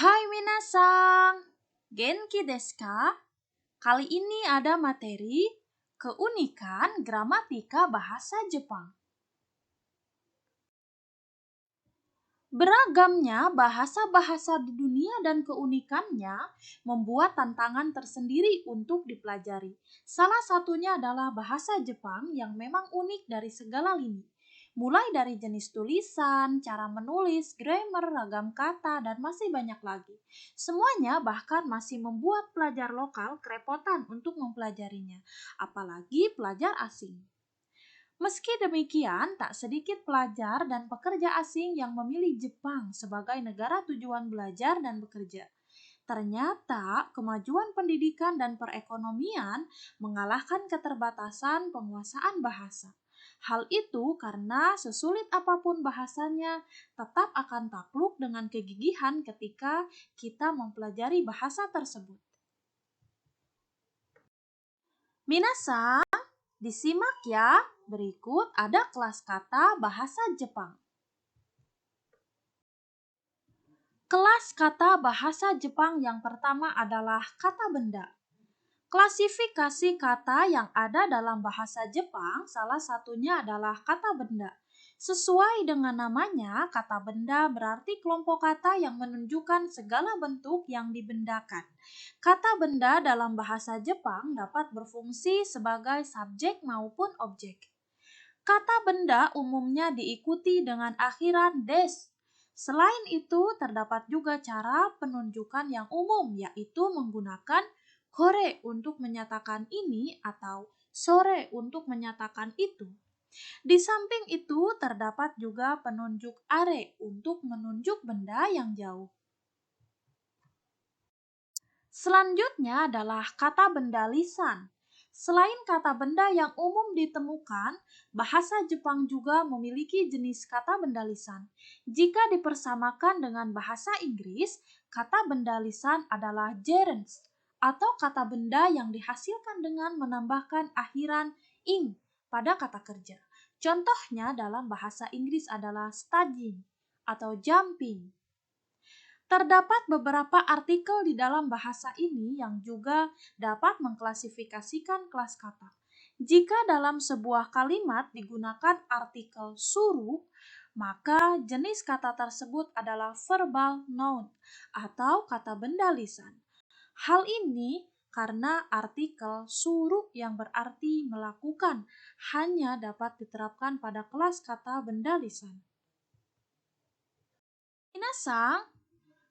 Hai minasang, Genki desu ka? Kali ini ada materi keunikan gramatika bahasa Jepang. Beragamnya bahasa-bahasa di dunia dan keunikannya membuat tantangan tersendiri untuk dipelajari. Salah satunya adalah bahasa Jepang yang memang unik dari segala lini. Mulai dari jenis tulisan, cara menulis, grammar, ragam kata, dan masih banyak lagi. Semuanya bahkan masih membuat pelajar lokal kerepotan untuk mempelajarinya, apalagi pelajar asing. Meski demikian, tak sedikit pelajar dan pekerja asing yang memilih Jepang sebagai negara tujuan belajar dan bekerja. Ternyata, kemajuan pendidikan dan perekonomian mengalahkan keterbatasan penguasaan bahasa. Hal itu karena sesulit apapun bahasanya, tetap akan takluk dengan kegigihan ketika kita mempelajari bahasa tersebut. Minasang, disimak ya, berikut ada kelas kata bahasa Jepang. Kelas kata bahasa Jepang yang pertama adalah kata benda. Klasifikasi kata yang ada dalam bahasa Jepang salah satunya adalah kata benda. Sesuai dengan namanya, kata benda berarti kelompok kata yang menunjukkan segala bentuk yang dibendakan. Kata benda dalam bahasa Jepang dapat berfungsi sebagai subjek maupun objek. Kata benda umumnya diikuti dengan akhiran des. Selain itu, terdapat juga cara penunjukan yang umum, yaitu menggunakan kore untuk menyatakan ini atau sore untuk menyatakan itu. Di samping itu, terdapat juga penunjuk are untuk menunjuk benda yang jauh. Selanjutnya adalah kata benda lisan. Selain kata benda yang umum ditemukan, bahasa Jepang juga memiliki jenis kata benda lisan. Jika dipersamakan dengan bahasa Inggris, kata benda lisan adalah gerunds, atau kata benda yang dihasilkan dengan menambahkan akhiran ing pada kata kerja. Contohnya dalam bahasa Inggris adalah studying atau jumping. Terdapat beberapa artikel di dalam bahasa ini yang juga dapat mengklasifikasikan kelas kata. Jika dalam sebuah kalimat digunakan artikel suru, maka jenis kata tersebut adalah verbal noun atau kata benda lisan. Hal ini karena artikel suru yang berarti melakukan hanya dapat diterapkan pada kelas kata benda lisan. Minasang,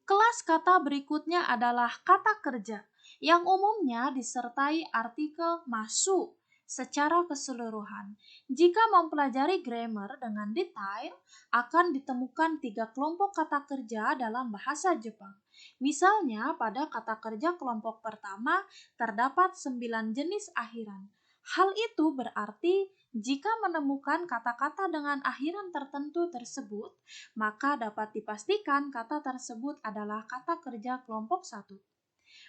kelas kata berikutnya adalah kata kerja, yang umumnya disertai artikel masu secara keseluruhan. Jika mempelajari grammar dengan detail, akan ditemukan 3 kelompok kata kerja dalam bahasa Jepang. Misalnya, pada kata kerja kelompok pertama terdapat 9 jenis akhiran. Hal itu berarti jika menemukan kata-kata dengan akhiran tertentu tersebut, maka dapat dipastikan kata tersebut adalah kata kerja kelompok 1.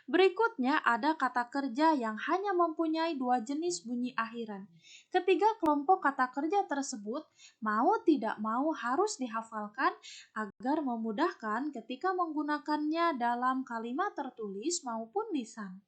Berikutnya ada kata kerja yang hanya mempunyai 2 jenis bunyi akhiran. Ketiga kelompok kata kerja tersebut mau tidak mau harus dihafalkan agar memudahkan ketika menggunakannya dalam kalimat tertulis maupun lisan.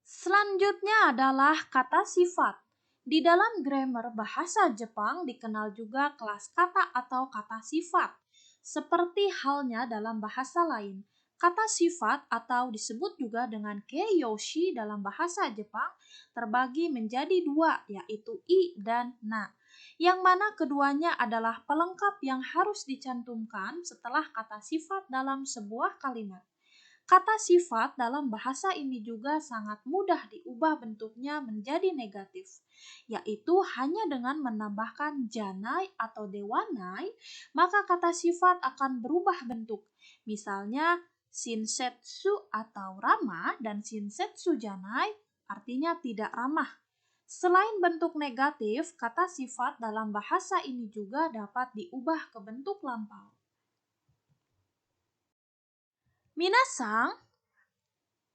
Selanjutnya adalah kata sifat. Di dalam grammar bahasa Jepang dikenal juga kelas kata atau kata sifat. Seperti halnya dalam bahasa lain, kata sifat atau disebut juga dengan keiyoshi dalam bahasa Jepang terbagi menjadi 2, yaitu i dan na. Yang mana keduanya adalah pelengkap yang harus dicantumkan setelah kata sifat dalam sebuah kalimat. Kata sifat dalam bahasa ini juga sangat mudah diubah bentuknya menjadi negatif, yaitu hanya dengan menambahkan janai atau dewanai, maka kata sifat akan berubah bentuk. Misalnya, shinsetsu atau ramah dan shinsetsu janai artinya tidak ramah. Selain bentuk negatif, kata sifat dalam bahasa ini juga dapat diubah ke bentuk lampau. Minasang,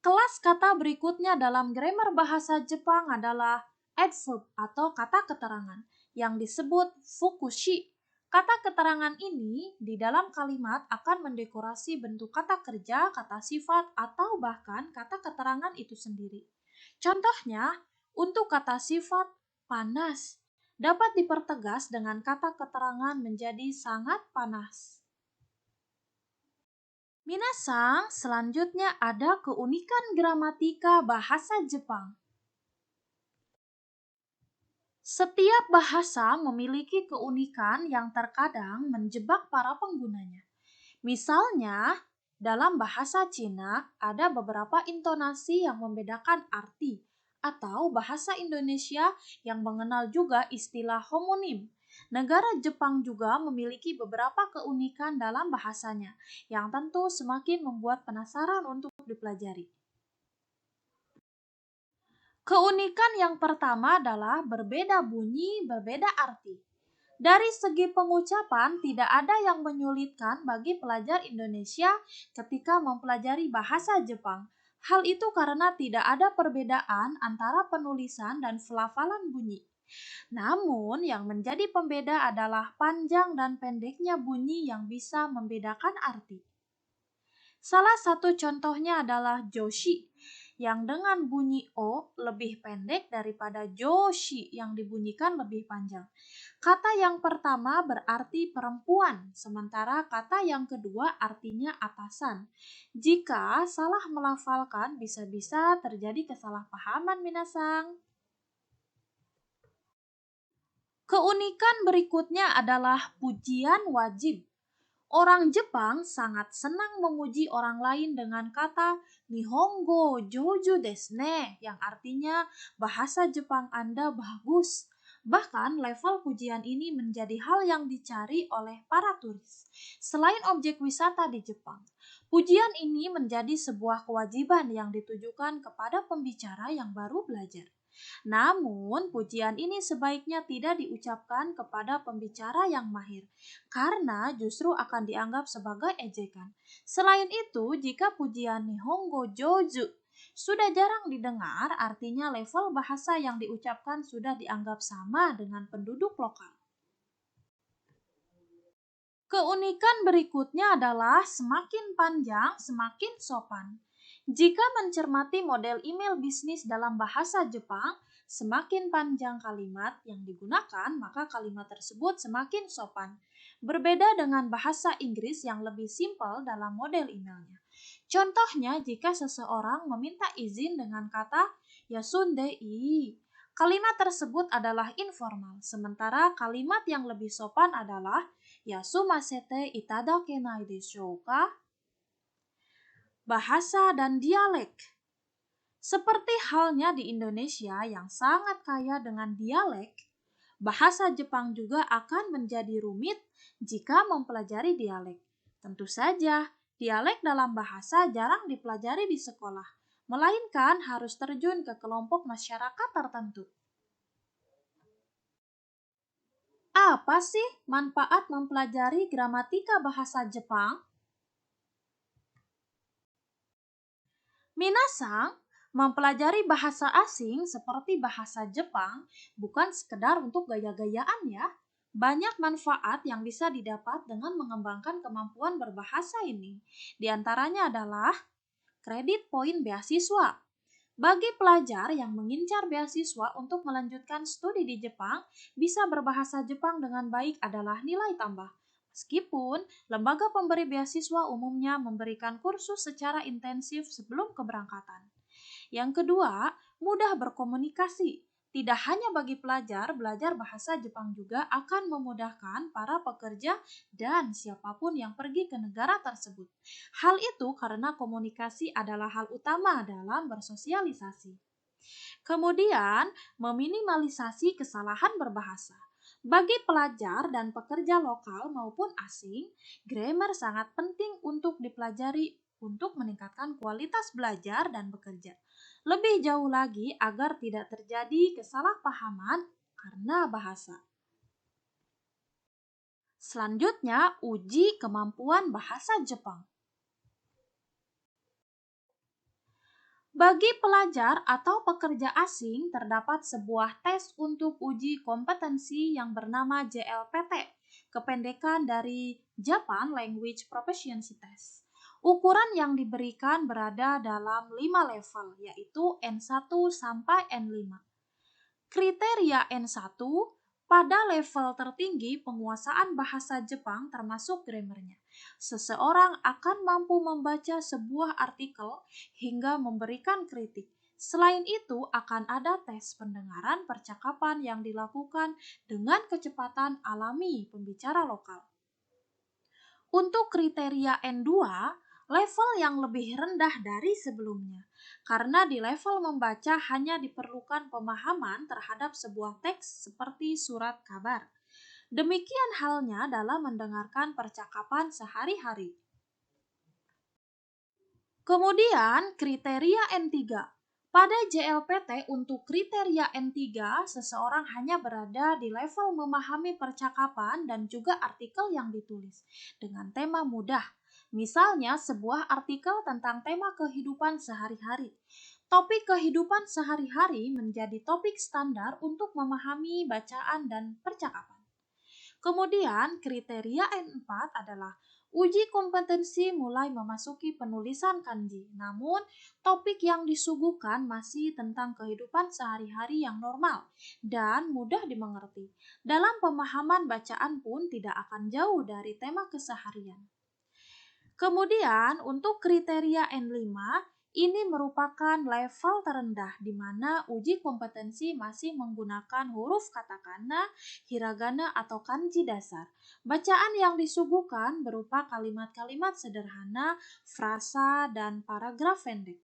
kelas kata berikutnya dalam grammar bahasa Jepang adalah adverb atau kata keterangan yang disebut fukushi. Kata keterangan ini di dalam kalimat akan mendekorasi bentuk kata kerja, kata sifat, atau bahkan kata keterangan itu sendiri. Contohnya, untuk kata sifat panas dapat dipertegas dengan kata keterangan menjadi sangat panas. Minasang, selanjutnya ada keunikan gramatika bahasa Jepang. Setiap bahasa memiliki keunikan yang terkadang menjebak para penggunanya. Misalnya, dalam bahasa Cina ada beberapa intonasi yang membedakan arti, atau bahasa Indonesia yang mengenal juga istilah homonim. Negara Jepang juga memiliki beberapa keunikan dalam bahasanya, yang tentu semakin membuat penasaran untuk dipelajari. Keunikan yang pertama adalah berbeda bunyi, berbeda arti. Dari segi pengucapan, tidak ada yang menyulitkan bagi pelajar Indonesia ketika mempelajari bahasa Jepang. Hal itu karena tidak ada perbedaan antara penulisan dan pelafalan bunyi. Namun, yang menjadi pembeda adalah panjang dan pendeknya bunyi yang bisa membedakan arti. Salah satu contohnya adalah Joshi, yang dengan bunyi O lebih pendek daripada Joshi yang dibunyikan lebih panjang. Kata yang pertama berarti perempuan, sementara kata yang kedua artinya atasan. Jika salah melafalkan, bisa-bisa terjadi kesalahpahaman, minasang. Keunikan berikutnya adalah pujian wajib. Orang Jepang sangat senang memuji orang lain dengan kata Nihongo Joju desu ne, yang artinya bahasa Jepang Anda bagus. Bahkan level pujian ini menjadi hal yang dicari oleh para turis. Selain objek wisata di Jepang, pujian ini menjadi sebuah kewajiban yang ditujukan kepada pembicara yang baru belajar. Namun, pujian ini sebaiknya tidak diucapkan kepada pembicara yang mahir, karena justru akan dianggap sebagai ejekan. Selain itu, jika pujian Nihongo Joju sudah jarang didengar, artinya level bahasa yang diucapkan sudah dianggap sama dengan penduduk lokal. Keunikan berikutnya adalah semakin panjang, semakin sopan. Jika mencermati model email bisnis dalam bahasa Jepang, semakin panjang kalimat yang digunakan, maka kalimat tersebut semakin sopan. Berbeda dengan bahasa Inggris yang lebih simpel dalam model emailnya. Contohnya, jika seseorang meminta izin dengan kata "yasundei", kalimat tersebut adalah informal, sementara kalimat yang lebih sopan adalah "yasumasete itadakenai deshou ka?" Bahasa dan dialek. Seperti halnya di Indonesia yang sangat kaya dengan dialek, bahasa Jepang juga akan menjadi rumit jika mempelajari dialek. Tentu saja, dialek dalam bahasa jarang dipelajari di sekolah, melainkan harus terjun ke kelompok masyarakat tertentu. Apa sih manfaat mempelajari gramatika bahasa Jepang? Minasang, mempelajari bahasa asing seperti bahasa Jepang bukan sekedar untuk gaya-gayaan ya. Banyak manfaat yang bisa didapat dengan mengembangkan kemampuan berbahasa ini. Di antaranya adalah kredit poin beasiswa. Bagi pelajar yang mengincar beasiswa untuk melanjutkan studi di Jepang, bisa berbahasa Jepang dengan baik adalah nilai tambah. Meskipun lembaga pemberi beasiswa umumnya memberikan kursus secara intensif sebelum keberangkatan. Yang kedua, mudah berkomunikasi. Tidak hanya bagi pelajar, belajar bahasa Jepang juga akan memudahkan para pekerja dan siapapun yang pergi ke negara tersebut. Hal itu karena komunikasi adalah hal utama dalam bersosialisasi. Kemudian, meminimalisasi kesalahan berbahasa. Bagi pelajar dan pekerja lokal maupun asing, grammar sangat penting untuk dipelajari untuk meningkatkan kualitas belajar dan bekerja. Lebih jauh lagi agar tidak terjadi kesalahpahaman karena bahasa. Selanjutnya, uji kemampuan bahasa Jepang. Bagi pelajar atau pekerja asing, terdapat sebuah tes untuk uji kompetensi yang bernama JLPT. kependekan dari Japan Language Proficiency Test. Ukuran yang diberikan berada dalam 5 level, yaitu N1 sampai N5. Kriteria N1, pada level tertinggi penguasaan bahasa Jepang termasuk grammarnya. Seseorang akan mampu membaca sebuah artikel hingga memberikan kritik. Selain itu, akan ada tes pendengaran percakapan yang dilakukan dengan kecepatan alami pembicara lokal. Untuk kriteria N2, level yang lebih rendah dari sebelumnya, karena di level membaca hanya diperlukan pemahaman terhadap sebuah teks seperti surat kabar. Demikian halnya dalam mendengarkan percakapan sehari-hari. Kemudian kriteria N3. Pada JLPT untuk kriteria N3, seseorang hanya berada di level memahami percakapan dan juga artikel yang ditulis dengan tema mudah. Misalnya sebuah artikel tentang tema kehidupan sehari-hari. Topik kehidupan sehari-hari menjadi topik standar untuk memahami bacaan dan percakapan. Kemudian kriteria N4 adalah uji kompetensi mulai memasuki penulisan kanji. Namun, topik yang disuguhkan masih tentang kehidupan sehari-hari yang normal dan mudah dimengerti. Dalam pemahaman bacaan pun tidak akan jauh dari tema keseharian. Kemudian, untuk kriteria N5, ini merupakan level terendah di mana uji kompetensi masih menggunakan huruf katakana, hiragana, atau kanji dasar. Bacaan yang disuguhkan berupa kalimat-kalimat sederhana, frasa, dan paragraf pendek.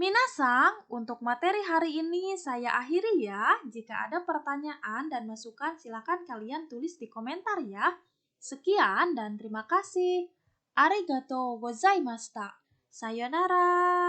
Minasang, untuk materi hari ini saya akhiri ya. Jika ada pertanyaan dan masukan silakan kalian tulis di komentar ya. Sekian dan terima kasih. Arigatou gozaimashita. Sayonara.